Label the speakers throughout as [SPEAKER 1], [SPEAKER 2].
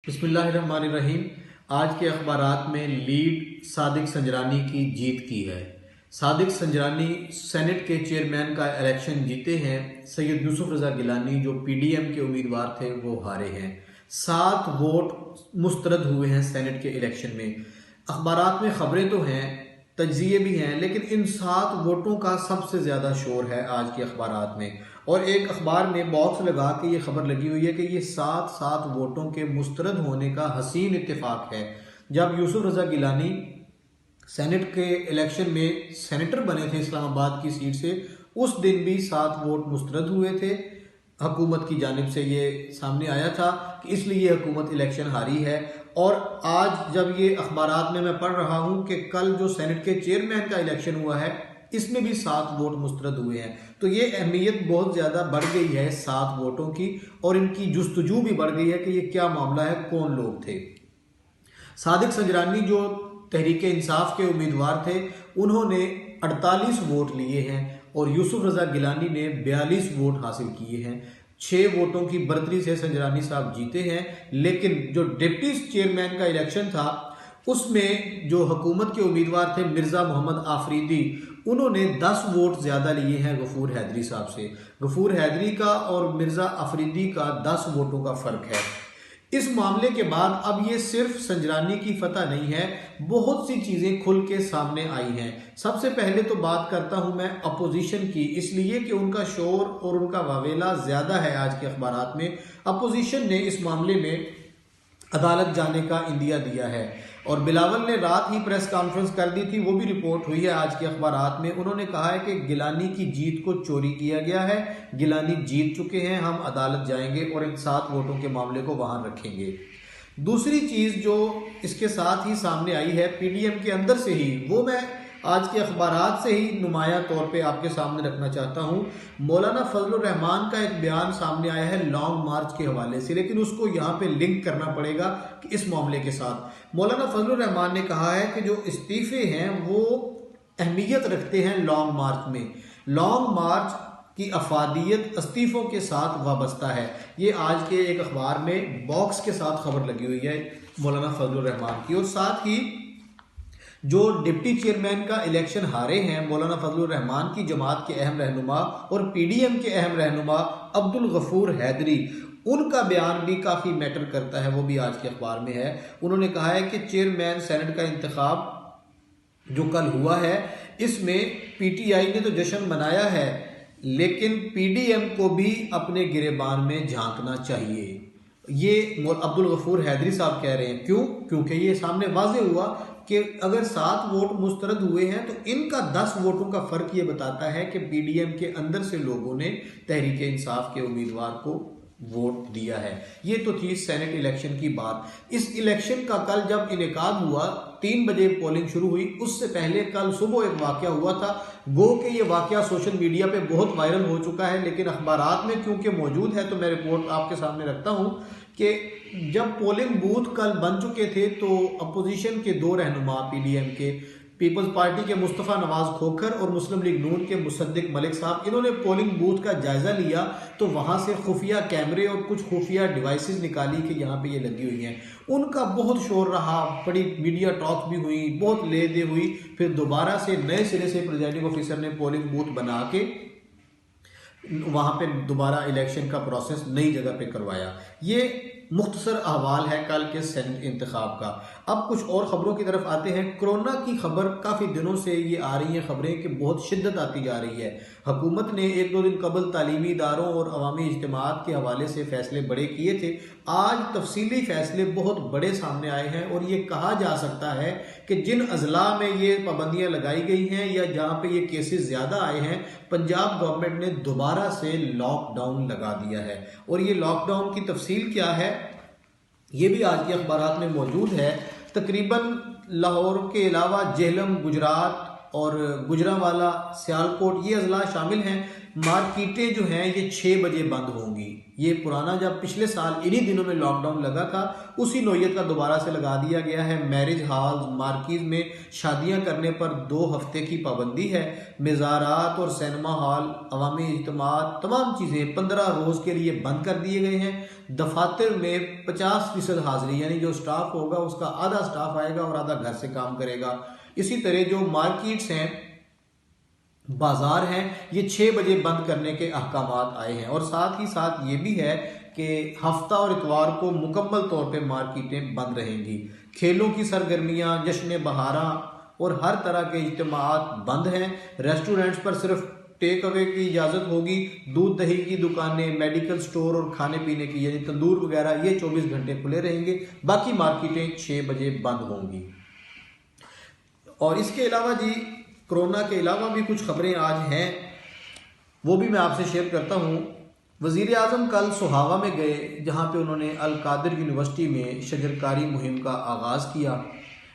[SPEAKER 1] बिस्मिल्लाहिर्रहमानिर्रहीम। आज के अखबारात में लीड सादिक संजरानी की जीत की है। सादिक संजरानी सेनेट के चेयरमैन का इलेक्शन जीते हैं। सैयद यूसुफ रजा गिलानी जो पीडीएम के उम्मीदवार थे वो हारे हैं। 7 वोट मुस्तरद हुए हैं सेनेट के इलेक्शन में। अखबारात में खबरें तो हैं, तज्जिए भी हैं, लेकिन इन 7 वोटों का सबसे ज़्यादा शोर है आज के अखबारात में। और एक अखबार में बॉक्स लगा के ये खबर लगी हुई है कि ये 7 वोटों के मुस्तरद होने का हसीन इत्तेफाक है। जब यूसुफ रजा गिलानी सेनेट के इलेक्शन में सेनेटर बने थे इस्लामाबाद की सीट से, उस दिन भी 7 वोट मुस्तरद हुए थे। हुकूमत की जानिब से ये सामने आया था कि इसलिए ये हुकूमत इलेक्शन हारी है। और आज जब ये अखबारात में मैं पढ़ रहा हूँ कि कल जो सेनेट के चेयरमैन का इलेक्शन हुआ है इसमें भी 7 वोट मुस्तरद हुए हैं, तो ये अहमियत बहुत ज़्यादा बढ़ गई है 7 वोटों की। और इनकी जुस्तजू भी बढ़ गई है कि ये क्या मामला है, कौन लोग थे। सादिक संजरानी जो तहरीक इंसाफ के उम्मीदवार थे उन्होंने 48 वोट लिए हैं और यूसुफ रजा गिलानी ने 42 वोट हासिल किए हैं। 6 वोटों की बढ़तरी से संजरानी साहब जीते हैं। लेकिन जो डिप्टी चेयरमैन का इलेक्शन था उसमें जो हुकूमत के उम्मीदवार थे मिर्ज़ा मोहम्मद आफरीदी, उन्होंने 10 वोट ज़्यादा लिए हैं गफूर हैदरी साहब से। गफूर हैदरी का और मिर्ज़ा आफरीदी का 10 वोटों का फ़र्क है। इस मामले के बाद अब ये सिर्फ संजरानी की फतह नहीं है, बहुत सी चीज़ें खुल के सामने आई हैं। सबसे पहले तो बात करता हूं मैं अपोजिशन की, इसलिए कि उनका शोर और उनका वावेला ज़्यादा है आज के अखबारात में। अपोजिशन ने इस मामले में अदालत जाने का इंदिया दिया है और बिलावल ने रात ही प्रेस कॉन्फ्रेंस कर दी थी, वो भी रिपोर्ट हुई है आज के अखबारात में। उन्होंने कहा है कि गिलानी की जीत को चोरी किया गया है, गिलानी जीत चुके हैं, हम अदालत जाएंगे और इन 7 वोटों के मामले को वहां रखेंगे। दूसरी चीज जो इसके साथ ही सामने आई है पीडीएम के अंदर से ही, वो मैं आज के अखबारात से ही नुमाया तौर पे आपके सामने रखना चाहता हूँ। मौलाना फजलुर रहमान का एक बयान सामने आया है लॉन्ग मार्च के हवाले से, लेकिन उसको यहाँ पे लिंक करना पड़ेगा कि इस मामले के साथ। मौलाना फजलुर रहमान ने कहा है कि जो इस्तीफे हैं वो अहमियत रखते हैं लॉन्ग मार्च में। लॉन्ग मार्च की अफादियत इस्तीफों के साथ वाबस्ता है। ये आज के एक अखबार में बॉक्स के साथ खबर लगी हुई है मौलाना फजलुर रहमान की। और साथ ही जो डिप्टी चेयरमैन का इलेक्शन हारे हैं मौलाना फजलुर रहमान की जमात के अहम रहनुमा और पीडीएम के अहम रहनुमा अब्दुल गफूर हैदरी, उनका बयान भी काफ़ी मैटर करता है, वो भी आज के अखबार में है। उन्होंने कहा है कि चेयरमैन सेनेट का इंतखाब जो कल हुआ है इसमें पीटीआई ने तो जश्न मनाया है, लेकिन पीडीएम को भी अपने गिरेबान में झांकना चाहिए। ये अब्दुल गफूर हैदरी साहब कह रहे हैं। क्यों? क्योंकि ये सामने वाजे हुआ कि अगर 7 वोट मुस्तरद हुए हैं तो इनका 10 वोटों का फर्क ये बताता है कि पीडीएम के अंदर से लोगों ने तहरीक इंसाफ के उम्मीदवार को वोट दिया है। ये तो थी सेनेट इलेक्शन की बात। इस इलेक्शन का कल जब इनेकाद हुआ 3 बजे पोलिंग शुरू हुई, उससे पहले कल सुबह एक वाकया हुआ था। गो के ये वाकया सोशल मीडिया पे बहुत वायरल हो चुका है, लेकिन अखबारात में क्योंकि मौजूद है तो मैं रिपोर्ट आपके सामने रखता हूं कि जब पोलिंग बूथ कल बन चुके थे तो अपोजिशन के 2 रहनुमा पीडीएम के, पीपल्स पार्टी के मुस्तफ़ा नवाज खोखर और मुस्लिम लीग नून के मुसद्दिक मलिक साहब, इन्होंने पोलिंग बूथ का जायजा लिया तो वहां से खुफिया कैमरे और कुछ खुफिया डिवाइसेस निकाली कि यहाँ पे ये लगी हुई हैं। उनका बहुत शोर रहा, बड़ी मीडिया टॉक भी हुई, बहुत ले दे हुई। फिर दोबारा से नए सिरे से प्रिजाइडिंग ऑफिसर ने पोलिंग बूथ बना के वहां पे दोबारा इलेक्शन का प्रोसेस नई जगह पे करवाया। ये मुख्तसर अहवाल है कल के सेनेट इंतखाब का। अब कुछ और खबरों की तरफ आते हैं। कोरोना की खबर काफ़ी दिनों से ये आ रही है खबरें कि बहुत शिद्दत आती जा रही है। हुकूमत ने 1-2 दिन कबल तालीमी इदारों और अवामी इज्तिमात के हवाले से फैसले बड़े किए थे। आज तफसीली फैसले बहुत बड़े सामने आए हैं और ये कहा जा सकता है कि जिन अजला में ये पाबंदियाँ लगाई गई हैं या जहाँ पे ये केसेस ज़्यादा आए हैं, पंजाब गवर्नमेंट ने दोबारा से लॉकडाउन लगा दिया है। और ये लॉकडाउन की तफसील क्या है ये भी आज के अखबारात में मौजूद है। तकरीबन लाहौर के अलावा जेहलम, गुजरात, और गुजरांवाला, सियालकोट ये अजला शामिल हैं। मार्केटें जो हैं ये 6 बजे बंद होंगी। ये पुराना जब पिछले साल इन्हीं दिनों में लॉकडाउन लगा था उसी नौयत का दोबारा से लगा दिया गया है। मैरिज हॉल्स, मार्केट में शादियां करने पर 2 हफ्ते की पाबंदी है। मज़ारात और सिनेमा हॉल, अवामी इज्तिमात, तमाम चीज़ें 15 रोज़ के लिए बंद कर दिए गए हैं। दफातर में 50% हाजिरी, यानी जो स्टाफ होगा उसका आधा स्टाफ आएगा और आधा घर से काम करेगा। इसी तरह जो मार्केट्स हैं, बाजार हैं, ये 6 बजे बंद करने के अहकामात आए हैं। और साथ ही साथ ये भी है कि हफ्ता और इतवार को मुकम्मल तौर पे मार्केटें बंद रहेंगी। खेलों की सरगर्मियां, जश्न बहारा और हर तरह के इज्तिमात बंद हैं। रेस्टोरेंट्स पर सिर्फ टेक अवे की इजाज़त होगी। दूध दही की दुकानें, मेडिकल स्टोर और खाने पीने की यानी तंदूर वगैरह ये 24 घंटे खुले रहेंगे। बाकी मार्केटें 6 बजे बंद होंगी। और इसके अलावा जी कोरोना के अलावा भी कुछ खबरें आज हैं, वो भी मैं आपसे शेयर करता हूँ। वज़ीर आज़म कल सोहावा में गए, जहाँ पे उन्होंने अल कादिर यूनिवर्सिटी में शजरकारी मुहिम का आगाज़ किया।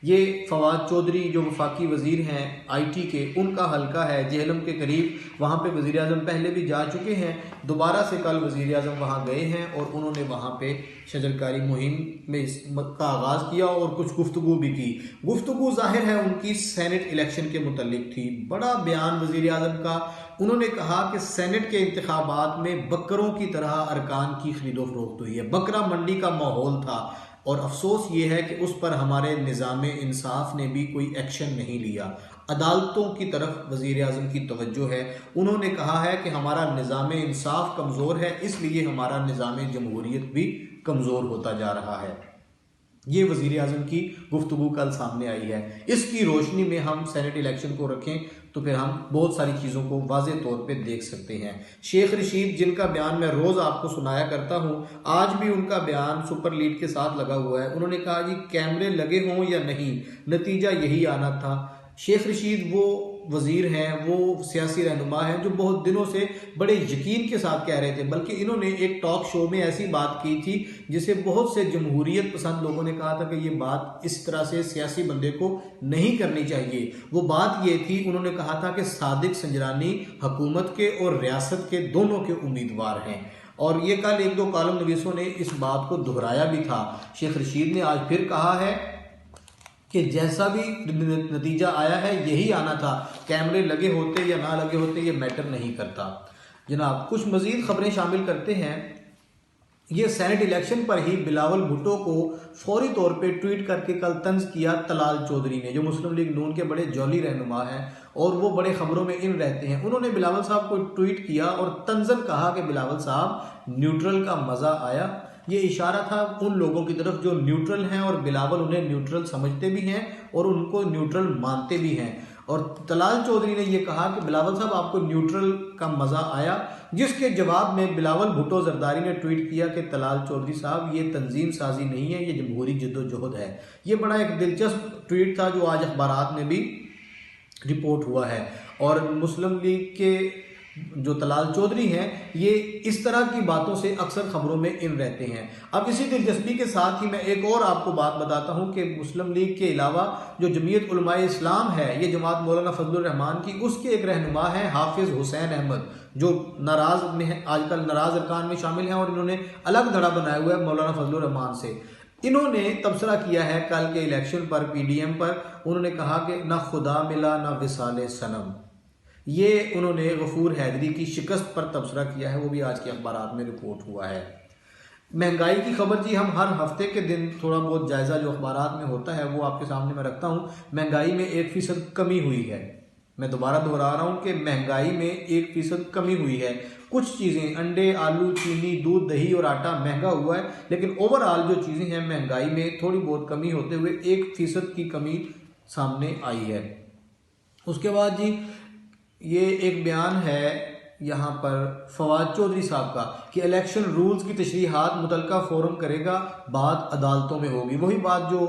[SPEAKER 1] ये फवाद चौधरी जो वफाकी वज़ीर हैं IT के, उनका हल्का है जेहलम के करीब। वहाँ पे वज़ीर आज़म पहले भी जा चुके हैं, दोबारा से कल वज़ीर आज़म वहाँ गए हैं और उन्होंने वहाँ पे शजरकारी मुहिम में इसका आगाज़ किया और कुछ गुफ्तगू भी की। गुफ्तगू ज़ाहिर है उनकी सेनेट इलेक्शन के मुतल्लिक थी। बड़ा बयान वज़ीर आज़म का। उन्होंने कहा कि सेनेट के इंतखाबात में बकरों की तरह अरकान की खरीदो फरोख्त हुई है, बकरा मंडी का माहौल था। और अफसोस ये है कि उस पर हमारे निज़ाम इंसाफ ने भी कोई एक्शन नहीं लिया। अदालतों की तरफ वज़ीर आज़म की तवज्जो है। उन्होंने कहा है कि हमारा निज़ाम इंसाफ कमज़ोर है, इसलिए हमारा निज़ाम जमहूरियत भी कमज़ोर होता जा रहा है। ये वज़ीर आज़म की गुफ्तगू कल सामने आई है। इसकी रोशनी में हम सेनेट इलेक्शन को रखें तो फिर हम बहुत सारी चीज़ों को वाज़े तौर पे देख सकते हैं। शेख रशीद, जिनका बयान मैं रोज़ आपको सुनाया करता हूँ, आज भी उनका बयान सुपर लीड के साथ लगा हुआ है। उन्होंने कहा जी कैमरे लगे हों या नहीं, नतीजा यही आना था। शेख रशीद वो वज़ीर हैं, वो सियासी रहनुमा हैं जो बहुत दिनों से बड़े यकीन के साथ कह रहे थे, बल्कि इन्होंने एक टॉक शो में ऐसी बात की थी जिसे बहुत से जमहूरियत पसंद लोगों ने कहा था कि ये बात इस तरह से सियासी बंदे को नहीं करनी चाहिए। वो बात ये थी, उन्होंने कहा था कि सादिक संजरानी हुकूमत के और रियासत के दोनों के उम्मीदवार हैं। और ये कल 1-2 कॉलम नवीसों ने इस बात को दोहराया भी था। शेख रशीद ने आज फिर कहा है कि जैसा भी नतीजा आया है यही आना था, कैमरे लगे होते या ना लगे होते ये मैटर नहीं करता। जनाब कुछ मज़ीद खबरें शामिल करते हैं। ये सेनेट इलेक्शन पर ही बिलावल भुट्टो को फौरी तौर पे ट्वीट करके कल तंज किया तलाल चौधरी ने, जो मुस्लिम लीग नून के बड़े जौली रहनुमा हैं और वो बड़े खबरों में इन रहते हैं। उन्होंने बिलावल साहब को ट्वीट किया और तंजन कहा कि बिलावल साहब न्यूट्रल का मज़ा आया। ये इशारा था उन लोगों की तरफ जो न्यूट्रल हैं और बिलावल उन्हें न्यूट्रल समझते भी हैं और उनको न्यूट्रल मानते भी हैं। और तलाल चौधरी ने यह कहा कि बिलावल साहब आपको न्यूट्रल का मज़ा आया, जिसके जवाब में बिलावल भुट्टो जरदारी ने ट्वीट किया कि तलाल चौधरी साहब ये तंजीम साजी नहीं है, ये जमहूरी जद्दोजहद है। ये बड़ा एक दिलचस्प ट्वीट था जो आज अखबारात में भी रिपोर्ट हुआ है। और मुस्लिम लीग के जो तलाल चौधरी हैं ये इस तरह की बातों से अक्सर खबरों में इन रहते हैं। अब इसी दिलचस्पी के साथ ही मैं एक और आपको बात बताता हूं कि मुस्लिम लीग के अलावा जो जमीयत उलमाए इस्लाम है, ये जमात मौलाना फजलुर रहमान की, उसके एक रहनुमा है हाफिज हुसैन अहमद, जो नाराज में आजकल नाराज अरकान में शामिल हैं और इन्होंने अलग धड़ा बनाया हुआ है मौलाना फजलुर रहमान से। इन्होंने तबसरा किया है कल के इलेक्शन पर, PDM पर। उन्होंने कहा कि ना खुदा मिला ना विसाले सनम। ये उन्होंने गफूर हैदरी की शिकस्त पर तबसरा किया है, वो भी आज के अखबारात में रिपोर्ट हुआ है। महंगाई की खबर जी हम हर हफ्ते के दिन थोड़ा बहुत जायजा जो अखबारात में होता है वो आपके सामने मैं रखता हूँ। महंगाई में 1% कमी हुई है। मैं दोबारा दोहरा रहा हूँ कि महंगाई में 1% कमी हुई है। कुछ चीज़ें अंडे, आलू, चीनी, दूध, दही और आटा महंगा हुआ है, लेकिन ओवरऑल जो चीज़ें हैं महंगाई में थोड़ी बहुत कमी होते हुए 1% की कमी सामने आई है। उसके बाद जी ये एक बयान है यहाँ पर फवाद चौधरी साहब का कि इलेक्शन रूल्स की तशरीहात मुतलका फोरम करेगा, बात अदालतों में होगी। वही बात जो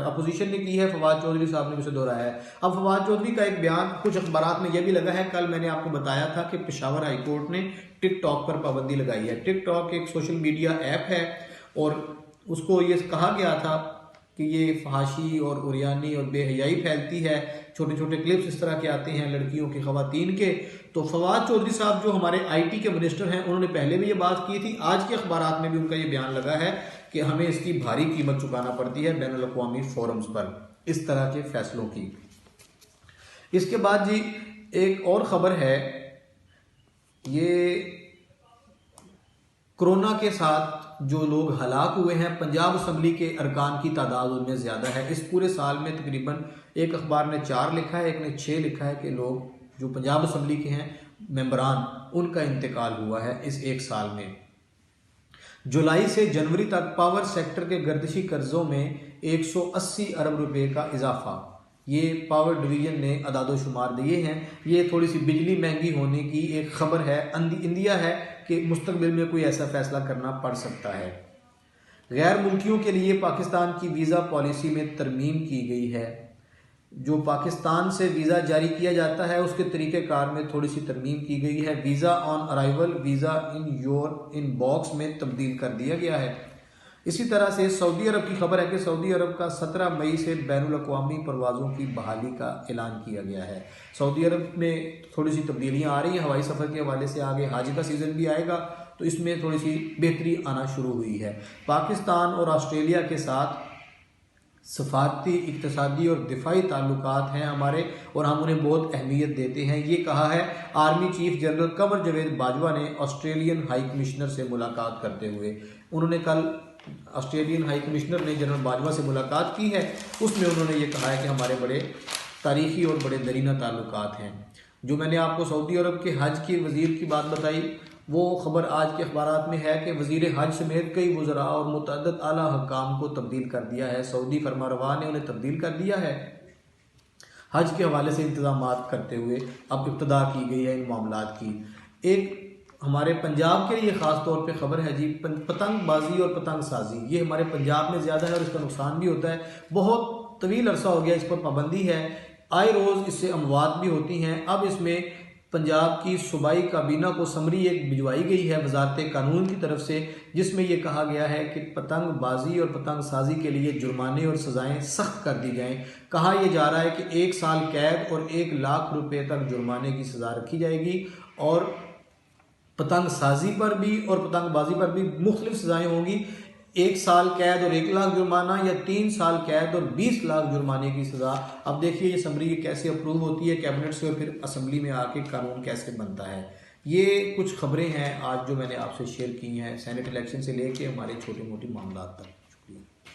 [SPEAKER 1] अपोजिशन ने की है फवाद चौधरी साहब ने उसे दोहराया है। अब फवाद चौधरी का एक बयान कुछ अखबारात में यह भी लगा है, कल मैंने आपको बताया था कि पेशावर हाई कोर्ट ने टिकटॉक पर पाबंदी लगाई है। टिकटॉक एक सोशल मीडिया ऐप है और उसको ये कहा गया था कि ये फहाशी और उरियानी और बेहयाई फैलती है। छोटे छोटे क्लिप्स इस तरह के आते हैं लड़कियों के, ख़वातीन के। तो फवाद चौधरी साहब जो हमारे IT के मिनिस्टर हैं, उन्होंने पहले भी ये बात की थी। आज के अखबारात में भी उनका ये बयान लगा है कि हमें इसकी भारी कीमत चुकाना पड़ती है बैनुल अक़वामी फोरम्स पर इस तरह के फैसलों की। इसके बाद जी एक और ख़बर है, ये कोरोना के साथ जो लोग हलाक हुए हैं, पंजाब असम्बली के अरकान की तादाद उनमें ज़्यादा है। इस पूरे साल में तकरीबन एक अखबार ने 4 लिखा है, एक ने 6 लिखा है कि लोग जो पंजाब असम्बली के हैं मेंबरान, उनका इंतकाल हुआ है इस एक साल में। जुलाई से जनवरी तक पावर सेक्टर के गर्दिशी कर्जों में 180 अरब रुपए का इजाफा, ये पावर डिवीजन ने अदादोशुमार दिए हैं। ये थोड़ी सी बिजली महंगी होने की एक खबर है, इंदिया है कि मुस्तकबिल में कोई ऐसा फैसला करना पड़ सकता है। गैर मुल्कियों के लिए पाकिस्तान की वीज़ा पॉलिसी में तरमीम की गई है। जो पाकिस्तान से वीज़ा जारी किया जाता है उसके तरीक़ेकार में थोड़ी सी तरमीम की गई है। Visa on arrival visa in your in box में तब्दील कर दिया गया है। इसी तरह से सऊदी अरब की खबर है कि सऊदी अरब का 17 मई से बैनुल अक़वामी परवाज़ों की बहाली का ऐलान किया गया है। सऊदी अरब में थोड़ी सी तब्दीलियाँ आ रही हैं हवाई सफ़र के हवाले से। आगे हज का सीज़न भी आएगा तो इसमें थोड़ी सी बेहतरी आना शुरू हुई है। पाकिस्तान और ऑस्ट्रेलिया के साथ सफारती, इक़्तिसादी और दिफाई ताल्लुकात हैं हमारे, और हम उन्हें बहुत अहमियत देते हैं। ये कहा है army chief general Kanwar Javed Bajwa ने ऑस्ट्रेलियन हाई कमिश्नर से मुलाकात करते हुए। उन्होंने कल ऑस्ट्रेलियन हाई कमिश्नर ने जनरल बाजवा से मुलाकात की है, उसमें उन्होंने ये कहा है कि हमारे बड़े तारीख़ी और बड़े दरीना ताल्लुकात हैं। जो मैंने आपको सऊदी अरब के हज के वज़ीर की बात बताई, वो ख़बर आज के अखबारात में है कि वज़ीर हज समेत कई वज़रा और मुतअद्दिद आला हुक्काम को तब्दील कर दिया है। सऊदी फरमारवा ने उन्हें तब्दील कर दिया है। हज के हवाले से इंतज़ामात करते हुए अब इब्तदा की गई है इन मामलात की। एक हमारे पंजाब के लिए ख़ास तौर पे ख़बर है जी, पतंगबाजी और पतंग साजी, ये हमारे पंजाब में ज़्यादा है और इसका नुकसान भी होता है। बहुत तवील अरसा हो गया इस पर पाबंदी है, आए रोज़ इससे अमवात भी होती हैं। अब इसमें पंजाब की सूबाई काबीना को समरी एक भिजवाई गई है वजारत कानून की तरफ से, जिसमें यह कहा गया है कि पतंगबाजी और पतंग साजी के लिए जुर्माने और सज़ाएं सख्त कर दी जाएं। कहा यह जा रहा है कि 1 साल कैद और 1 लाख रुपए तक जुर्माने की सज़ा रखी जाएगी, और पतंग साजी पर भी और पतंगबाजी पर भी मुख्तलिफ सज़ाएँ होंगी। 1 साल कैद और 1 लाख जुर्माना, या 3 साल कैद और 20 लाख जुर्माने की सज़ा। अब देखिए ये समरी कैसे अप्रूव होती है कैबिनेट से और फिर असम्बली में आके कानून कैसे बनता है। ये कुछ खबरें हैं आज जो मैंने आपसे शेयर की हैं, सेनेट इलेक्शन से लेके हमारे छोटे मोटे मामला तक।